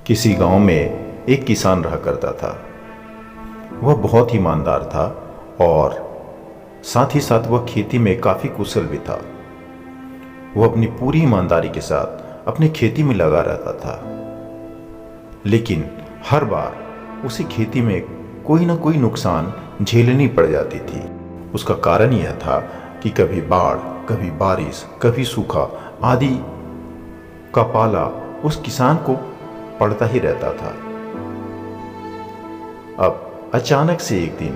किसी गांव में एक किसान रहा करता था। वह बहुत ही ईमानदार था और साथ ही साथ वह खेती में काफ़ी कुशल भी था। वह अपनी पूरी ईमानदारी के साथ अपनी खेती में लगा रहता था, लेकिन हर बार उसे खेती में कोई ना कोई नुकसान झेलनी पड़ जाती थी। उसका कारण यह था कि कभी बाढ़, कभी बारिश, कभी सूखा आदि का पाला उस किसान को पड़ता ही रहता था। अब अचानक से एक दिन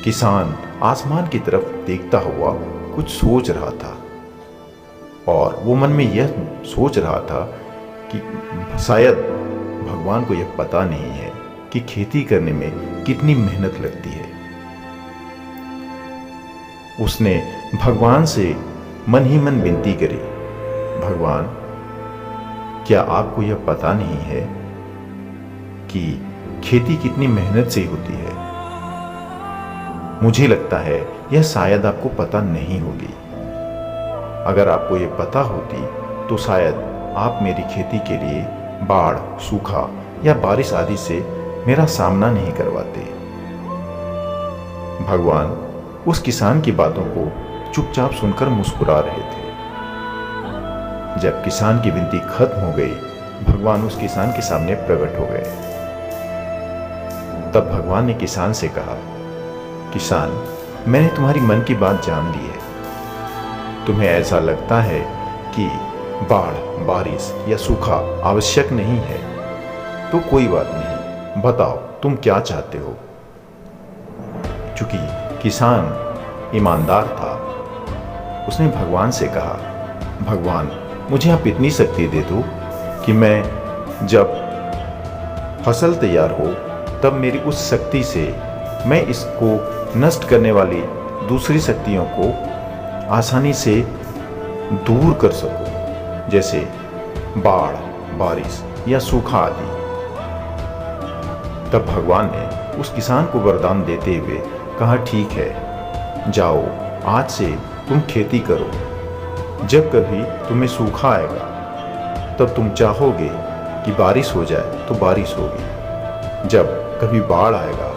किसान आसमान की तरफ देखता हुआ कुछ सोच रहा था और वो मन में यह सोच रहा था कि शायद भगवान को यह पता नहीं है कि खेती करने में कितनी मेहनत लगती है। उसने भगवान से मन ही मन विनती करी, भगवान, क्या आपको यह पता नहीं है कि खेती कितनी मेहनत से होती है? मुझे लगता है यह शायद आपको पता नहीं होगी। अगर आपको यह पता होती तो शायद आप मेरी खेती के लिए बाढ़, सूखा या बारिश आदि से मेरा सामना नहीं करवाते। भगवान उस किसान की बातों को चुपचाप सुनकर मुस्कुरा रहे थे। जब किसान की विनती खत्म हो गई, भगवान उस किसान के सामने प्रकट हो गए। तब भगवान ने किसान से कहा, किसान, मैंने तुम्हारी मन की बात जान ली है। तुम्हें ऐसा लगता है कि बाढ़, बारिश या सूखा आवश्यक नहीं है, तो कोई बात नहीं, बताओ तुम क्या चाहते हो। चूंकि किसान ईमानदार था, उसने भगवान से कहा, भगवान, मुझे आप इतनी शक्ति दे दो कि मैं जब फसल तैयार हो तब मेरी उस शक्ति से मैं इसको नष्ट करने वाली दूसरी शक्तियों को आसानी से दूर कर सकूं, जैसे बाढ़, बारिश या सूखा आदि। तब भगवान ने उस किसान को वरदान देते हुए कहा, ठीक है, जाओ, आज से तुम खेती करो। जब कभी तुम्हें सूखा आएगा तब तुम चाहोगे कि बारिश हो जाए तो बारिश होगी। जब कभी बाढ़ आएगा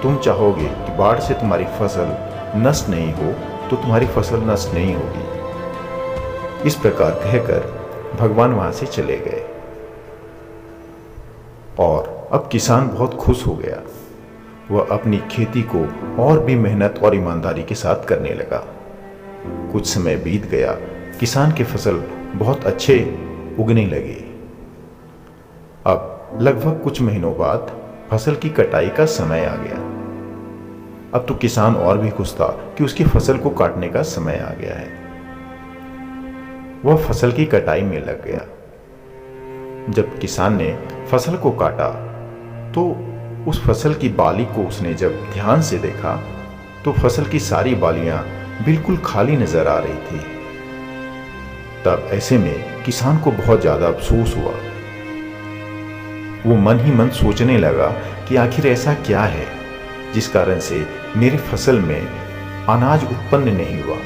तुम चाहोगे कि बाढ़ से तुम्हारी फसल नष्ट नहीं हो तो तुम्हारी फसल नष्ट नहीं होगी। इस प्रकार कहकर भगवान वहां से चले गए और अब किसान बहुत खुश हो गया। वह अपनी खेती को और भी मेहनत और ईमानदारी के साथ करने लगा। कुछ समय बीत गया, किसान की फसल बहुत अच्छे उगने लगी। अब लगभग कुछ महीनों बाद फसल की कटाई का समय आ गया। अब तो किसान और भी खुश था कि उसकी फसल को काटने का समय आ गया है। वह फसल की कटाई में लग गया। जब किसान ने फसल को काटा तो उस फसल की बाली को उसने जब ध्यान से देखा तो फसल की सारी बालियां बिल्कुल खाली नजर आ रही थी। तब ऐसे में किसान को बहुत ज्यादा अफसोस हुआ। वो मन ही मन सोचने लगा कि आखिर ऐसा क्या है जिस कारण से मेरी फसल में अनाज उत्पन्न नहीं हुआ।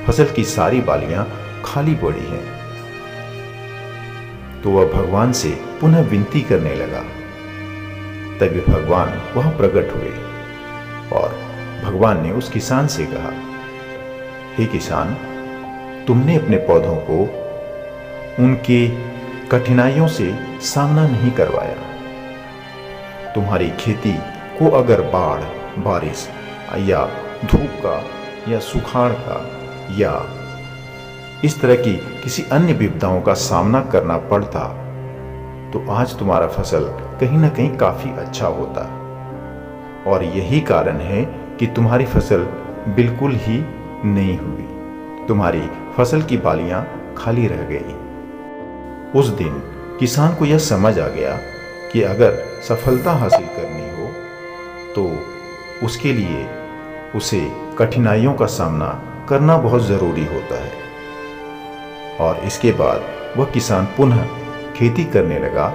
फसल की सारी बालियां खाली पड़ी हैं। तो वह भगवान से पुनः विनती करने लगा। तभी भगवान वहां प्रकट हुए और भगवान ने उस किसान से कहा, हे किसान, तुमने अपने पौधों को उनके कठिनाइयों से सामना नहीं करवाया। तुम्हारी खेती को अगर बाढ़, बारिश या धूप का या सुखाड़ का या इस तरह की किसी अन्य विपदाओं का सामना करना पड़ता तो आज तुम्हारा फसल कहीं ना कहीं काफी अच्छा होता। और यही कारण है कि तुम्हारी फसल बिल्कुल ही नहीं हुई। तुम्हारी फसल की बालियां खाली रह गई। उस दिन किसान को यह समझ आ गया कि अगर सफलता हासिल करनी हो तो उसके लिए उसे कठिनाइयों का सामना करना बहुत जरूरी होता है। और इसके बाद वह किसान पुनः खेती करने लगा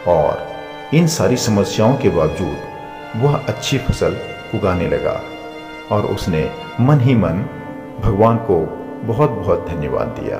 और इन सारी समस्याओं के बावजूद वह अच्छी फसल उगाने लगा और उसने मन ही मन भगवान को बहुत बहुत धन्यवाद दिया।